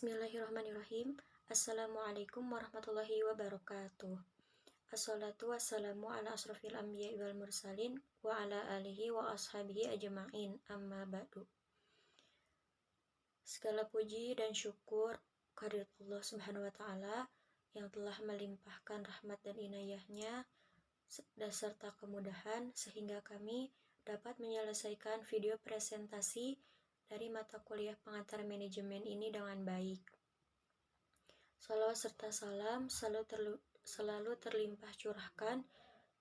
Bismillahirrahmanirrahim. Assalamualaikum warahmatullahi wabarakatuh. Assalatu wassalamu ala asrofil anbiya'i wal mursalin wa ala alihi wa ashabihi ajma'in, amma ba'du. Segala puji dan syukur kehadirat Allah Subhanahu wa taala yang telah melimpahkan rahmat dan inayahnya serta kemudahan sehingga kami dapat menyelesaikan video presentasi dari mata kuliah pengantar manajemen ini dengan baik. Salawat serta salam selalu terlimpah curahkan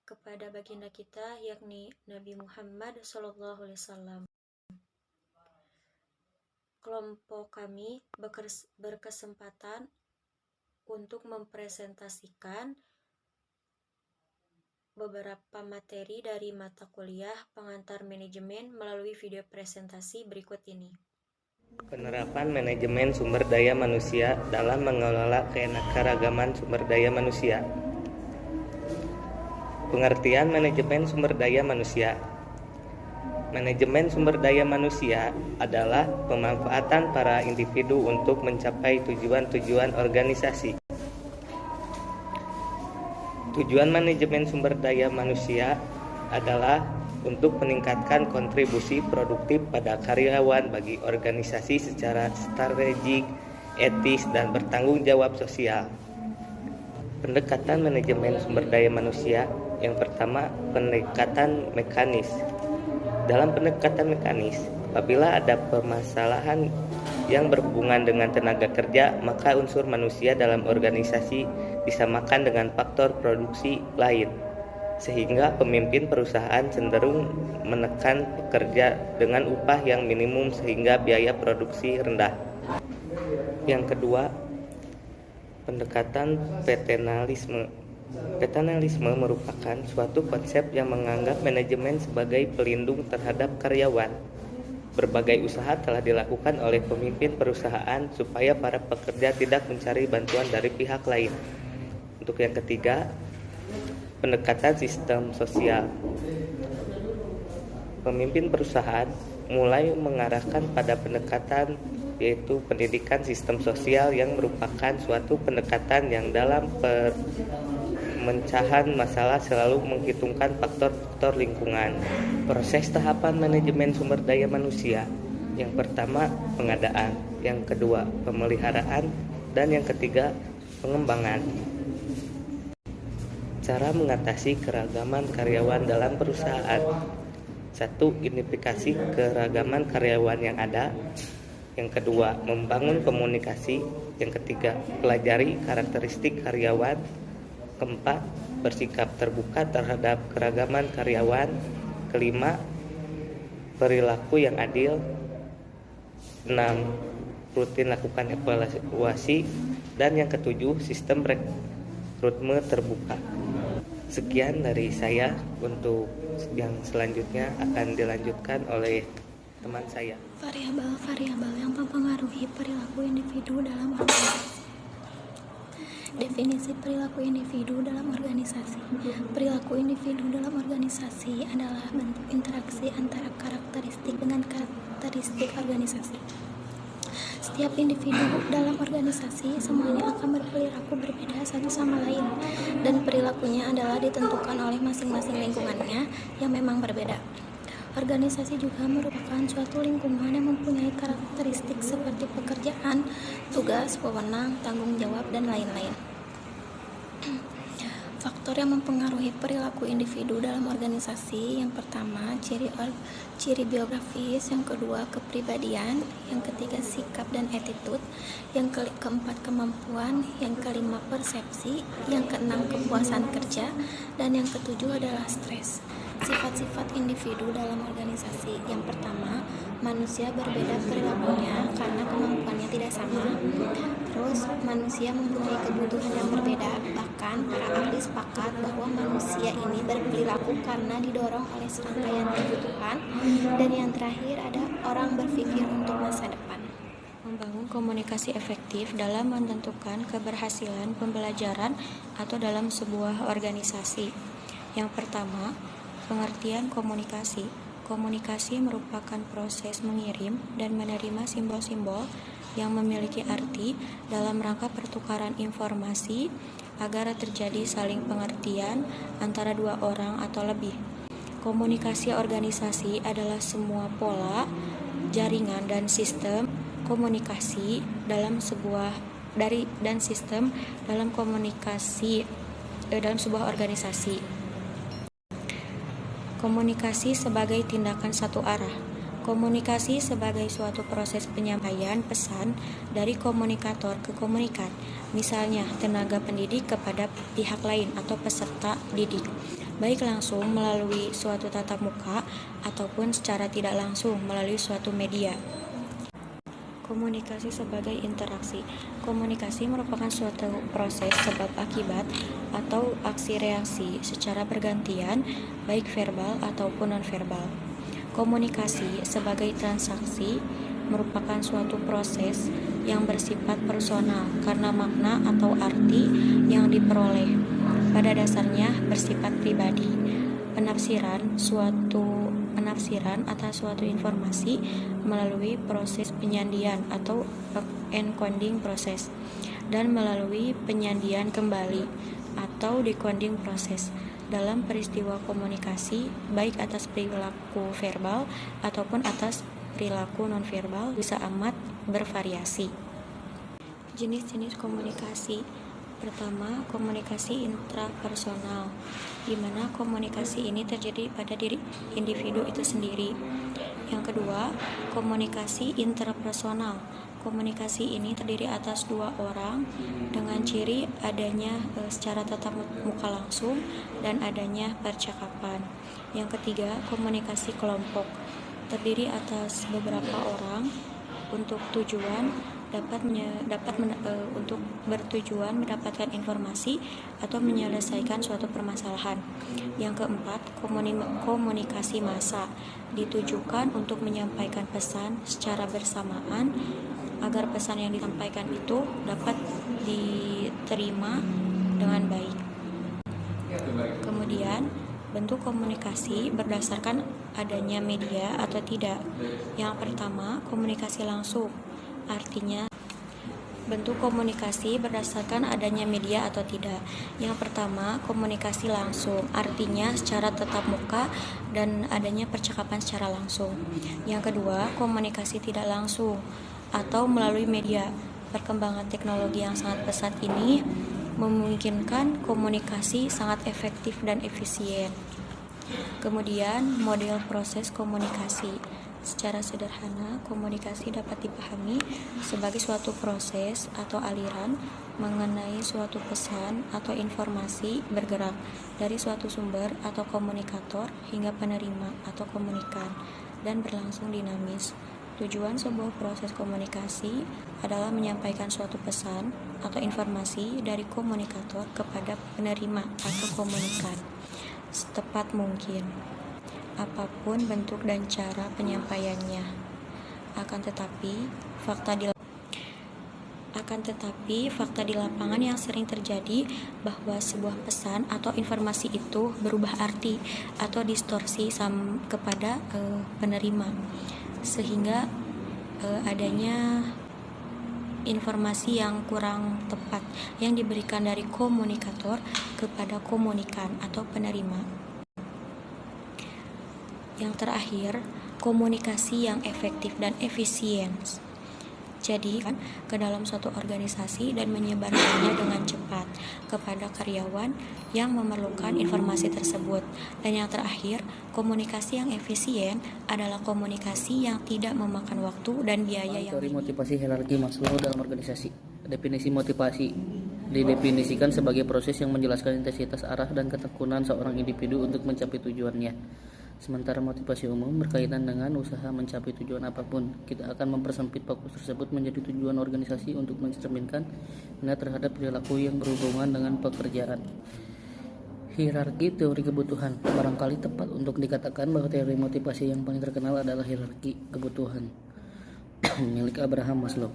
kepada baginda kita yakni Nabi Muhammad SAW. Kelompok kami berkesempatan untuk mempresentasikan beberapa materi dari mata kuliah pengantar manajemen melalui video presentasi berikut ini. Penerapan manajemen sumber daya manusia dalam mengelola keanekaragaman sumber daya manusia. Pengertian manajemen sumber daya manusia. Manajemen sumber daya manusia adalah pemanfaatan para individu untuk mencapai tujuan-tujuan organisasi. Tujuan manajemen sumber daya manusia adalah untuk meningkatkan kontribusi produktif pada karyawan bagi organisasi secara strategik, etis, dan bertanggung jawab sosial. Pendekatan manajemen sumber daya manusia. Yang pertama, pendekatan mekanis. Dalam pendekatan mekanis, apabila ada permasalahan yang berhubungan dengan tenaga kerja, maka unsur manusia dalam organisasi disamakan dengan faktor produksi lain, sehingga pemimpin perusahaan cenderung menekan pekerja dengan upah yang minimum sehingga biaya produksi rendah. Yang kedua, pendekatan paternalisme. Paternalisme merupakan suatu konsep yang menganggap manajemen sebagai pelindung terhadap karyawan. Berbagai usaha telah dilakukan oleh pemimpin perusahaan supaya para pekerja tidak mencari bantuan dari pihak lain. Untuk yang ketiga, pendekatan sistem sosial. Pemimpin perusahaan mulai mengarahkan pada pendekatan yaitu pendidikan sistem sosial yang merupakan suatu pendekatan yang dalam pemecahan masalah selalu menghitungkan faktor-faktor lingkungan. Proses tahapan manajemen sumber daya manusia. Yang pertama, pengadaan. Yang kedua, pemeliharaan. Dan yang ketiga, pengembangan. Cara mengatasi keragaman karyawan dalam perusahaan. 1. Identifikasi keragaman karyawan yang ada. Yang kedua, membangun komunikasi. Yang ketiga, pelajari karakteristik karyawan. Keempat, bersikap terbuka terhadap keragaman karyawan. Kelima, perilaku yang adil. 6. Rutin lakukan evaluasi. Dan yang ketujuh, sistem rekrutmen terbuka. Sekian dari saya. Untuk yang selanjutnya akan dilanjutkan oleh teman saya. Variabel yang mempengaruhi perilaku individu dalam organisasi. Definisi perilaku individu dalam organisasi. Perilaku individu dalam organisasi adalah bentuk interaksi antara karakteristik dengan karakteristik organisasi. Setiap individu dalam organisasi semuanya akan berperilaku berbeda satu sama lain, dan perilakunya adalah ditentukan oleh masing-masing lingkungannya yang memang berbeda. Organisasi juga merupakan suatu lingkungan yang mempunyai karakteristik seperti pekerjaan, tugas, wewenang, tanggung jawab, dan lain-lain. Faktor yang mempengaruhi perilaku individu dalam organisasi. Yang pertama, ciri biografis. Yang kedua, kepribadian. Yang ketiga, sikap dan attitude. Yang keempat, kemampuan. Yang kelima, persepsi. Yang keenam, kepuasan kerja. Dan yang ketujuh adalah stres. Sifat-sifat individu dalam organisasi. Yang pertama, manusia berbeda perilakunya karena kemampuannya tidak sama. Terus, manusia mempunyai kebutuhan yang berbeda. Bahkan, para ahli sepakat bahwa manusia ini berperilaku karena didorong oleh serangkaian kebutuhan. Dan yang terakhir ada orang berpikir untuk masa depan. Membangun komunikasi efektif dalam menentukan keberhasilan pembelajaran atau dalam sebuah organisasi. Yang pertama, pengertian komunikasi. Komunikasi merupakan proses mengirim dan menerima simbol-simbol yang memiliki arti dalam rangka pertukaran informasi agar terjadi saling pengertian antara dua orang atau lebih. Komunikasi organisasi adalah semua pola, jaringan dan sistem komunikasi dalam dalam sebuah organisasi. Komunikasi sebagai tindakan satu arah. Komunikasi sebagai suatu proses penyampaian pesan dari komunikator ke komunikan, misalnya tenaga pendidik kepada pihak lain atau peserta didik, baik langsung melalui suatu tatap muka ataupun secara tidak langsung melalui suatu media. Komunikasi sebagai interaksi. Komunikasi merupakan suatu proses sebab akibat atau aksi reaksi secara bergantian, baik verbal ataupun nonverbal. Komunikasi sebagai transaksi merupakan suatu proses yang bersifat personal karena makna atau arti yang diperoleh pada dasarnya bersifat pribadi. Penafsiran atas suatu informasi melalui proses penyandian atau encoding proses, dan melalui penyandian kembali atau decoding proses dalam peristiwa komunikasi, baik atas perilaku verbal ataupun atas perilaku nonverbal, bisa amat bervariasi. Jenis-jenis komunikasi. Pertama, komunikasi intrapersonal, di mana komunikasi ini terjadi pada diri individu itu sendiri. Yang kedua, komunikasi interpersonal. Komunikasi ini terdiri atas dua orang dengan ciri adanya secara tatap muka langsung dan adanya percakapan. Yang ketiga, komunikasi kelompok, terdiri atas beberapa orang untuk bertujuan mendapatkan informasi atau menyelesaikan suatu permasalahan. Yang keempat, komunikasi massa, ditujukan untuk menyampaikan pesan secara bersamaan agar pesan yang disampaikan itu dapat diterima dengan baik. Kemudian, bentuk komunikasi berdasarkan adanya media atau tidak. Yang pertama, komunikasi langsung. Artinya, bentuk komunikasi berdasarkan adanya media atau tidak. Yang pertama, komunikasi langsung. Artinya secara tatap muka dan adanya percakapan secara langsung. Yang kedua, komunikasi tidak langsung atau melalui media. Perkembangan teknologi yang sangat pesat ini memungkinkan komunikasi sangat efektif dan efisien. Kemudian, model proses komunikasi. Secara sederhana, komunikasi dapat dipahami sebagai suatu proses atau aliran mengenai suatu pesan atau informasi bergerak dari suatu sumber atau komunikator hingga penerima atau komunikan dan berlangsung dinamis. Tujuan sebuah proses komunikasi adalah menyampaikan suatu pesan atau informasi dari komunikator kepada penerima atau komunikan setepat mungkin, apapun bentuk dan cara penyampaiannya. Akan tetapi, fakta di lapangan yang sering terjadi bahwa sebuah pesan atau informasi itu berubah arti atau distorsi kepada penerima, sehingga adanya informasi yang kurang tepat yang diberikan dari komunikator kepada komunikan atau penerima. Yang terakhir, komunikasi yang efektif dan efisien. Jadi, ke dalam suatu organisasi dan menyebarkannya dengan cepat kepada karyawan yang memerlukan informasi tersebut. Dan yang terakhir, komunikasi yang efisien adalah komunikasi yang tidak memakan waktu dan biaya yang teori motivasi hierarki Maslow dalam organisasi. Definisi motivasi didefinisikan sebagai proses yang menjelaskan intensitas, arah, dan ketekunan seorang individu untuk mencapai tujuannya. Sementara motivasi umum berkaitan dengan usaha mencapai tujuan apapun. Kita akan mempersempit fokus tersebut menjadi tujuan organisasi untuk mencerminkan minat terhadap perilaku yang berhubungan dengan pekerjaan. Hierarki teori kebutuhan. Barangkali tepat untuk dikatakan bahwa teori motivasi yang paling terkenal adalah hierarki kebutuhan milik Abraham Maslow.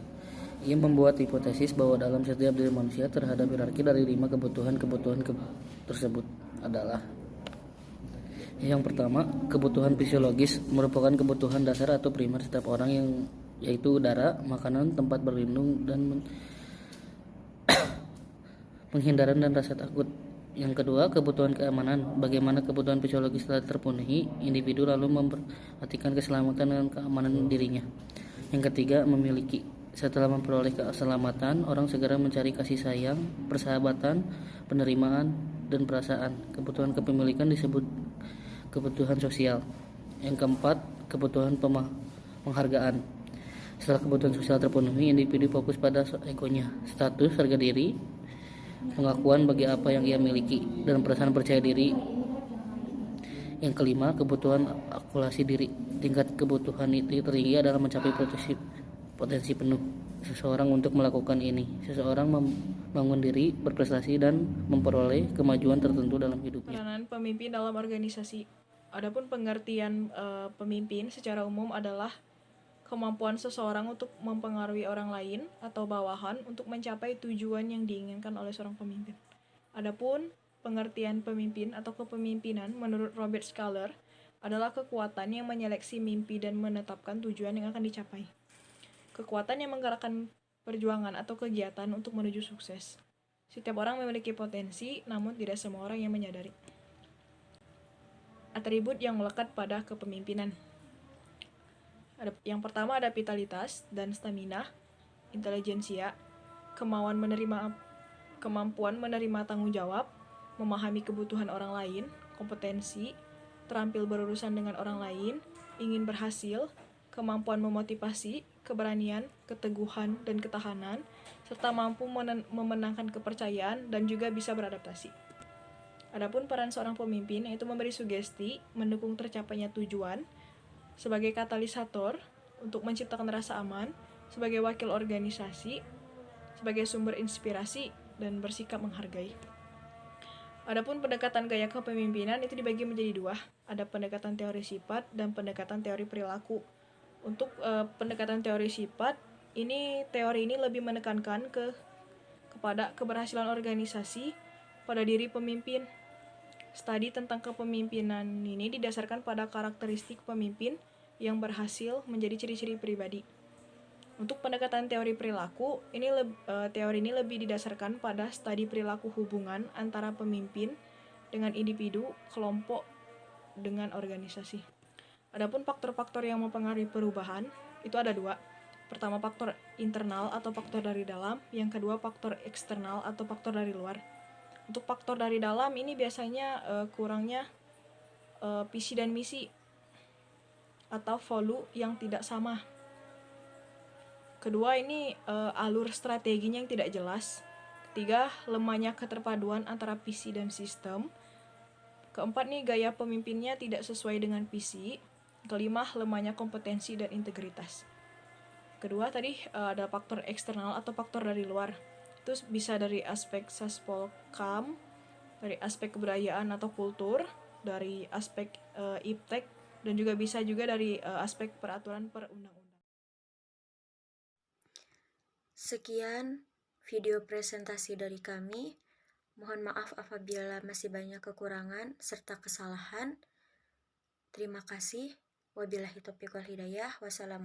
Ia membuat hipotesis bahwa dalam setiap diri manusia terhadap hierarki dari 5 kebutuhan tersebut adalah: yang pertama, kebutuhan fisiologis merupakan kebutuhan dasar atau primer setiap orang yang yaitu udara, makanan, tempat berlindung, dan penghindaran dan rasa takut. Yang kedua, kebutuhan keamanan. Bagaimana kebutuhan fisiologis telah terpenuhi, individu lalu memperhatikan keselamatan dan keamanan dirinya. Yang ketiga, memiliki. Setelah memperoleh keselamatan, orang segera mencari kasih sayang, persahabatan, penerimaan, dan perasaan. Kebutuhan kepemilikan disebut kebutuhan sosial. Yang keempat, kebutuhan penghargaan. Setelah kebutuhan sosial terpenuhi, individu fokus pada egonya, status, harga diri, pengakuan bagi apa yang ia miliki, dan perasaan percaya diri. Yang kelima, kebutuhan akulasi diri. Tingkat kebutuhan itu tertinggi adalah mencapai potensi penuh seseorang untuk melakukan ini. Seseorang membangun diri, berprestasi, dan memperoleh kemajuan tertentu dalam hidupnya. Peranan pemimpin dalam organisasi. Adapun pengertian pemimpin secara umum adalah kemampuan seseorang untuk mempengaruhi orang lain atau bawahan untuk mencapai tujuan yang diinginkan oleh seorang pemimpin. Adapun pengertian pemimpin atau kepemimpinan menurut Robert Schuller adalah kekuatan yang menyeleksi mimpi dan menetapkan tujuan yang akan dicapai. Kekuatan yang menggerakkan perjuangan atau kegiatan untuk menuju sukses. Setiap orang memiliki potensi, namun tidak semua orang yang menyadari. Atribut yang melekat pada kepemimpinan. Yang pertama ada vitalitas dan stamina, intelijensia, kemampuan menerima tanggung jawab, memahami kebutuhan orang lain, kompetensi, terampil berurusan dengan orang lain, ingin berhasil, kemampuan memotivasi, keberanian, keteguhan, dan ketahanan, serta mampu memenangkan kepercayaan dan juga bisa beradaptasi. Adapun peran seorang pemimpin yaitu memberi sugesti, mendukung tercapainya tujuan, sebagai katalisator untuk menciptakan rasa aman, sebagai wakil organisasi, sebagai sumber inspirasi, dan bersikap menghargai. Adapun pendekatan gaya kepemimpinan itu dibagi menjadi dua, ada pendekatan teori sifat dan pendekatan teori perilaku. Untuk pendekatan teori sifat, teori ini lebih menekankan kepada keberhasilan organisasi pada diri pemimpin. Studi tentang kepemimpinan ini didasarkan pada karakteristik pemimpin yang berhasil menjadi ciri-ciri pribadi. Untuk pendekatan teori perilaku, teori ini lebih didasarkan pada studi perilaku hubungan antara pemimpin dengan individu, kelompok, dengan organisasi. Adapun faktor-faktor yang mempengaruhi perubahan, itu ada dua. Pertama, faktor internal atau faktor dari dalam. Yang kedua, faktor eksternal atau faktor dari luar. Untuk faktor dari dalam ini biasanya kurangnya visi dan misi atau value yang tidak sama. Kedua, ini alur strateginya yang tidak jelas. Ketiga, lemahnya keterpaduan antara visi dan sistem. Keempat, nih gaya pemimpinnya tidak sesuai dengan visi. Kelima, lemahnya kompetensi dan integritas. Kedua tadi ada faktor eksternal atau faktor dari luar. Itu bisa dari aspek Saspolkam, dari aspek kebudayaan atau kultur, dari aspek iptek, dan juga bisa juga dari aspek peraturan perundang-undang. Sekian video presentasi dari kami. Mohon maaf apabila masih banyak kekurangan serta kesalahan. Terima kasih. Wabillahi taufiq wal hidayah. Wassalamualaikum.